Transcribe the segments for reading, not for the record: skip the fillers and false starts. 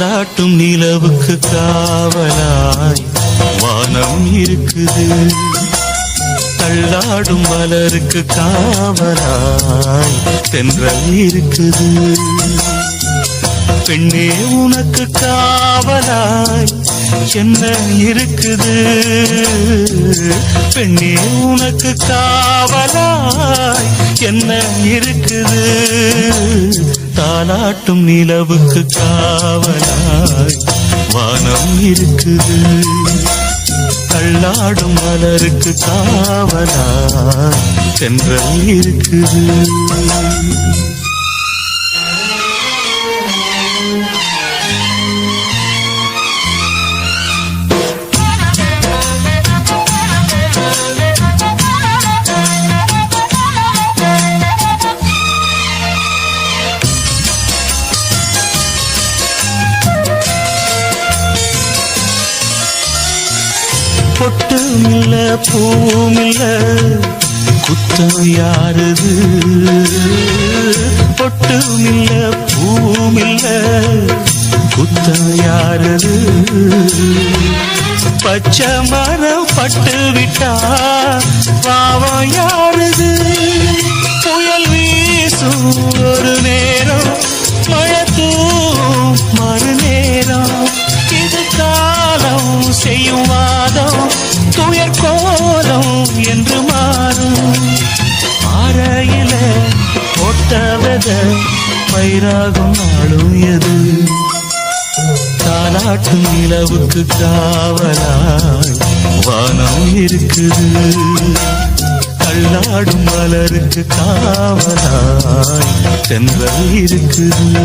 தாலாட்டும் நிலவுக்கு காவலாய் வானம் இருக்குது, தள்ளாடும் மலருக்கு காவலாய் தென்றல் இருக்குது. பெண்ணே உனக்கு காவலாய் என்ன இருக்குது, பெண்ணே உனக்கு காவலாய் என்ன இருக்குது. தாலாட்டும் நிலவுக்கு காவலாய் வானம் இருக்குது, தள்ளாடும் மலருக்கு காவலாய் தென்றல் இருக்குது. பொட்டுமில்ல பூமில்ல குத்தம் யாருது, பொட்டுமில்ல பூமில்ல குத்தம் யாருது. பச்சை மரம் பட்டு விட்டா பாவம் யாருது. புயல் வீசும் ஒரு நேரம், மழை தூவும் மறு நேரம், இது காலம் செய்யும் வாதம், துயர் கோலம் என்று மாறும். ஆரையில போட்டவத பயிராகும் நாளும் எது. தாலாட்டும் நிலவுக்கு காவலாய் வானம் இருக்குது, தள்ளாடும் மலருக்கு காவலாய் தென்றல் இருக்குது.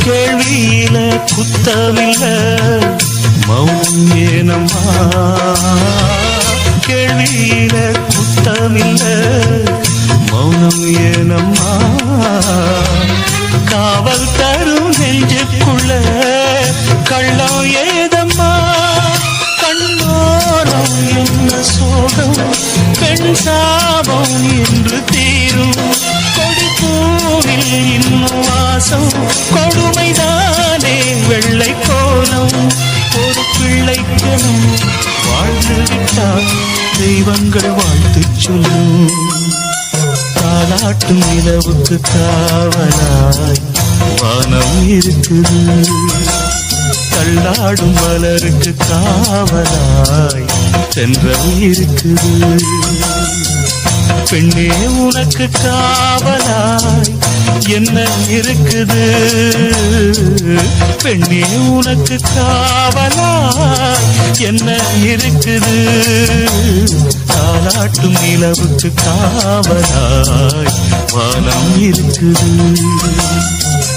கேள்வியில குத்தமில்ல மௌனம் ஏனம்மா, கேள்வியில குத்தமில்ல மௌனம் ஏனம்மா. காவல் தரும் நெஞ்சுக்குள்ள கள்ளம் ஏதம்மா. கண்ணோரம் என்ன சோகம், பெண் சாபம் என்று தீரும். கொடி பூவில் இன்னும் வாசம், கொடுமைதானே வெள்ளை கோலம். ஒரு பிள்ளைக்கணும் வாழ்ந்து விட்டால் தெய்வங்கள் வாழ்த்து சொல்லும். தாலாட்டும் நிலவுக்கு காவலாய் வானம் இருக்குது, தள்ளாடும் மலருக்கு காவலாய் தென்றல் இருக்குது. பெண்ணே உனக்கு காவலாய் என்ன இருக்குது, பெண்ணே உனக்கு காவலாய் என்ன இருக்குது. தாலாட்டும் நிலவுக்கு காவலாய் வானம் இருக்குது,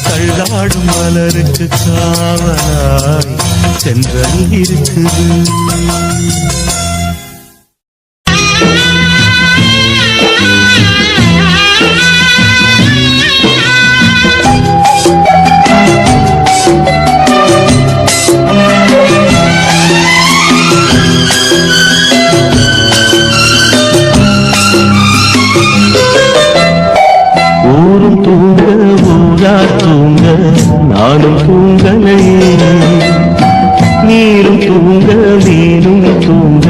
தள்ளாடும் மலருக்கு காவலாய் தென்றல் இருக்குது. நானும் தூங்கலையே, நீரும் தூங்க நீரும் தூங்க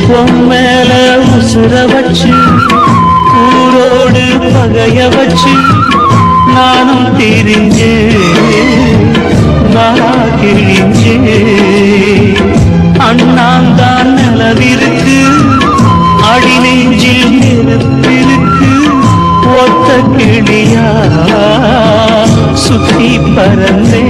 பொம்மேல உசுர வச்சு ஊரோடு பகைய வச்சு நானும் தெரிஞ்சே நானா கிழிஞ்சே அண்ணாந்தான் நிலவிருக்கு அடி நெஞ்சில் நெருப்பிருக்கு ஒத்த கிளியா சுத்தி பறந்தே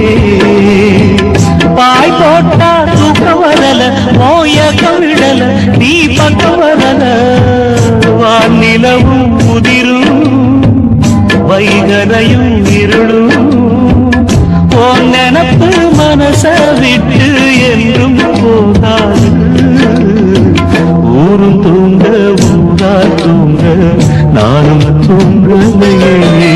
பாய் போட்டா தூக்கம் வரல மோயக்கம் விடல நீ பக்கம் வரல வானிலவும் முதிரும் வைகரையும் இருளும் ஓ நினப்பு மனச விட்டு என்றும் போகாது ஊரும் தூங்க ஊரா தூங்க நானும் தூங்கலையே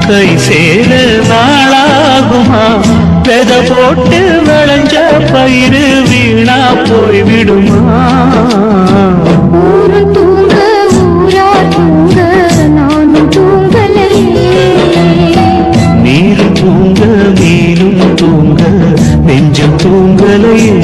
கை சேர நாளாகுமா பெத போட்டு விளைஞ்ச பயிறு வீணா போய்விடுமா ஊரும் தூங்க ஊரா தூங்க நானும் தூங்கலையே நீரும் தூங்க நீரும் தூங்க நெஞ்சம் தூங்கலையே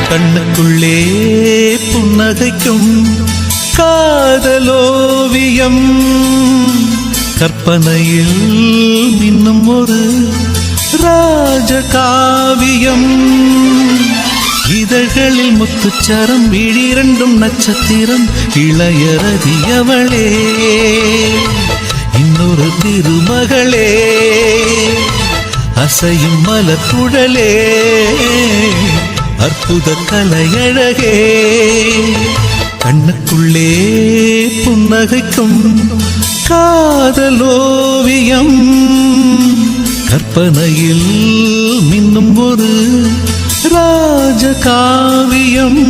கண்ணுக்குள்ளே புன்னகைக்கும் காதலோவியம் கற்பனையில் இன்னும் ஒரு ராஜகாவியம் இதழ்களில் முத்துச்சரம் விழிரண்டும் நட்சத்திரம் இளையரதியவளே இன்னொரு திருமகளே அசையும் மலர்குழலே அற்புத கலையழகே கண்ணுக்குள்ளே புன்னகைக்கும் காதலோவியம் கற்பனையில் மின்னும் ஒரு ராஜகாவியம்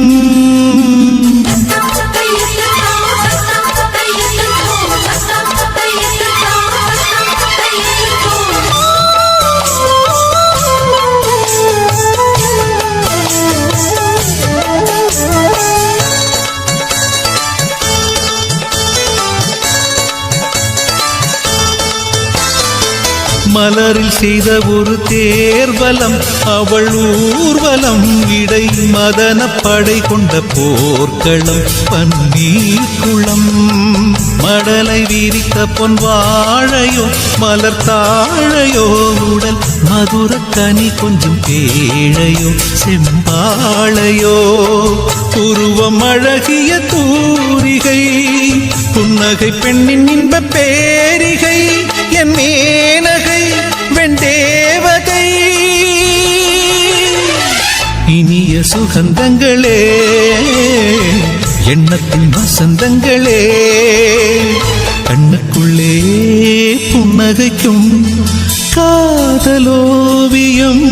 மலரில் செய்த ஒரு தேர்வலம் அவள் ஊர்வலம் இடை மதன படை கொண்ட போர்க்களம் பன்னீர் குளம் மடலை விரித்த பொன் வாழையோ மலர் தாழையோ உடல் மதுர கனி கொஞ்சம் பேழையோ செம்பாழையோ உருவம் அழகிய தூரிகை புன்னகை பெண்ணின் இன்ப பேரிகை என் மேனகை வெண்டேவதை இனிய சுகந்தங்களே எண்ணத்தின் வசந்தங்களே கண்ணுக்குள்ளே புன்னகைக்கும் காதலோவியம்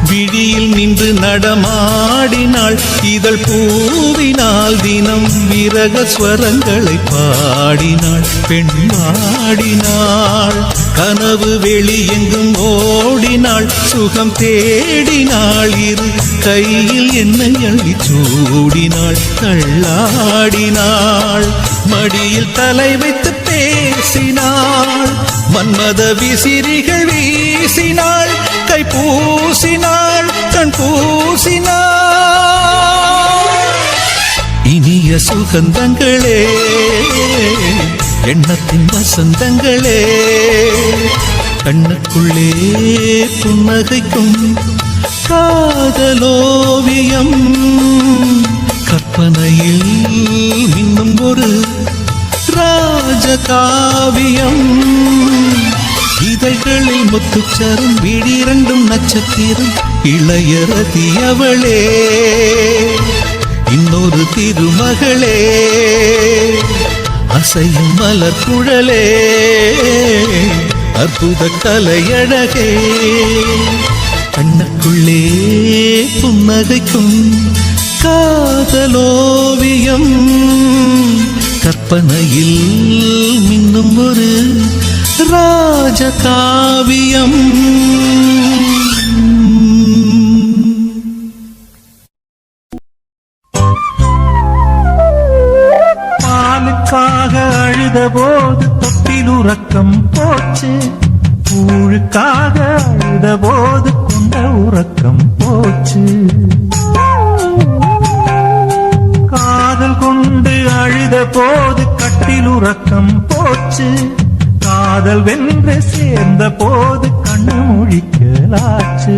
விழியில் நின்று நடமாடினாள் இதழ் பூவினால் தினம் விரக ஸ்வரங்களை பாடினாள் பெண் பாடினாள் கனவு வெளியெங்கும் ஓடினாள் சுகம் தேடினாள் இரு கையில் என்னை அள்ளி சூடினாள் தள்ளாடினாள் மடியில் தலை வைத்து பேசினாள் மன்மத விசிறிகள் வீசினாள் கை பூசினாள் கண் பூசினாள் இனிய சுகந்தங்களே எண்ணத்தின் வசந்தங்களே கண்ணுக்குள்ளே புன்னகைக்கும் காதலோவியம் கற்பனையில் இன்னும் ஒரு ராஜகாவியம் இதழ்களில் முத்துச்சரம் விழிரண்டும் நட்சத்திரம் இளையரதி அவளே இன்னொரு திருமகளே அசையும் மலர் குழலே அற்புத கலையழகே கண்ணுக்குள்ளே புன்னகைக்கும் காதலோவியம் கற்பனையில் மின்னும் ஒரு ராஜகாவியம் பாலுக்காக அழுத போது தொட்டில் உறக்கம் போச்சு கூழுக்காக அழுத போது கொண்ட உறக்கம் போச்சு காதல் கொண்டு அழுத போது கட்டில் உறக்கம் போச்சு காதல் வென்று சேர்ந்த போது கண்ணு முழிக்கலாச்சு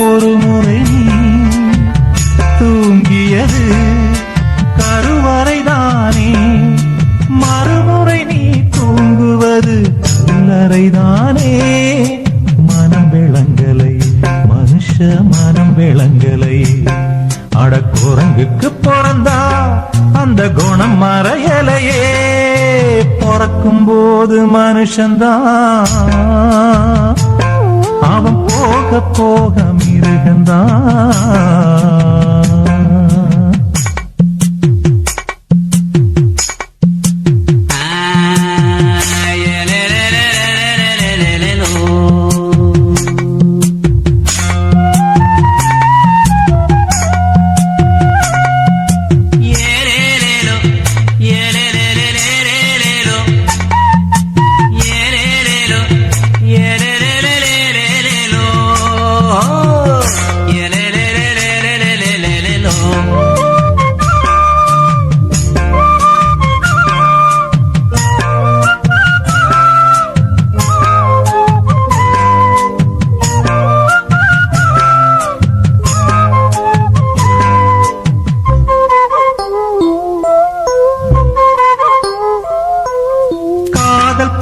ஒரு முறை தூங்கியது கருவறைதானே மறுமுறை நீ தூங்குவது கல்லறைதானே மனம் விளங்கலை மனுஷ மனம் விளங்கலை அடக்குரங்குக்கு பிறந்தா அந்த குணம் மறையலையே பிறக்கும் போது மனுஷன்தான் அவன் போக போக மிருகந்தான்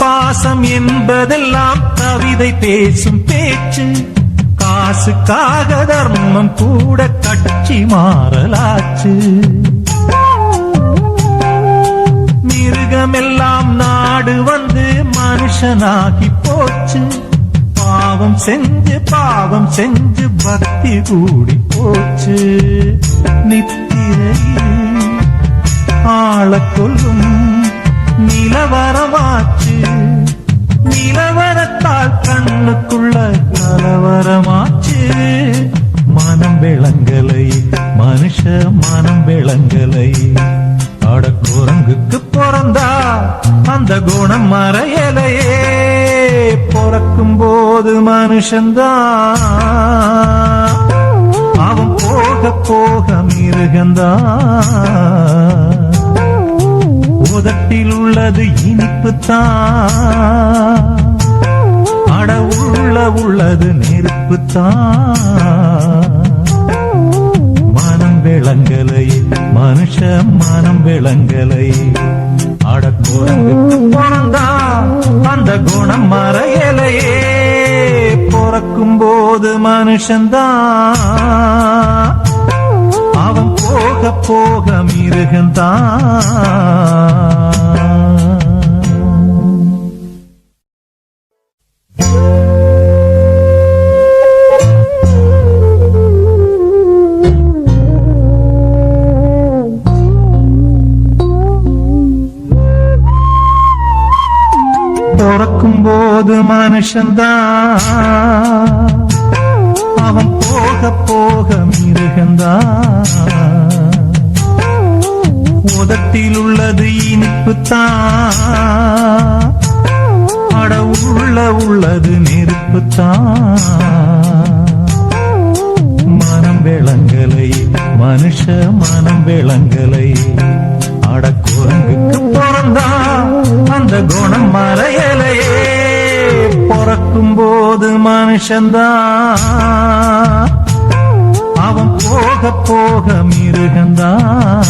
பாசம் என்பதெல்லாம் கவிதை பேசும் பேச்சு காசுக்காக தர்மம் கூட கட்சி மாறலாச்சு மிருகமெல்லாம் நாடு வந்து மனுஷனாகி போச்சு பாவம் செஞ்சு பக்தி கூடி போச்சு நித்திரையில் ஆள கொல்லும் நிலவரமாச்சு நிலவரத்தால் கண்ணுக்குள்ள கலவரமாச்சு மனம் விளங்கலை மனுஷ மனம் விளங்கலை அட குரங்குக்கு பிறந்தா அந்த குணம் மறையலையே பிறக்கும் போது மனுஷன்தான் அவன் போக போக மிருகந்தான் உதட்டில் இனிப்புத்தான் அட உள்ளது நெருப்புத்தான் மனம் விளங்கலை மனுஷ மனம் விளங்கலை அட குரங்குக்கு பிறந்தா அந்த குணம் மறையலையே பிறக்கும் போது மனுஷன்தான் அவன் போக போக மிருகந்தான் பிறக்கும் போது மனுஷன்தான் அவன் போக போக மிருகந்தான் உதட்டில் உள்ளது இனிப்புத்தான் அட உள்ளது நெருப்புத்தான் மனம் விளங்கலை மனுஷ மனம் விளங்கலை அட குரங்குக்கு பிறந்தா அந்த குணம் மறையலையே பிறக்கும் போது மனுஷன்தான் அவன் போக போக மிருகந்தான்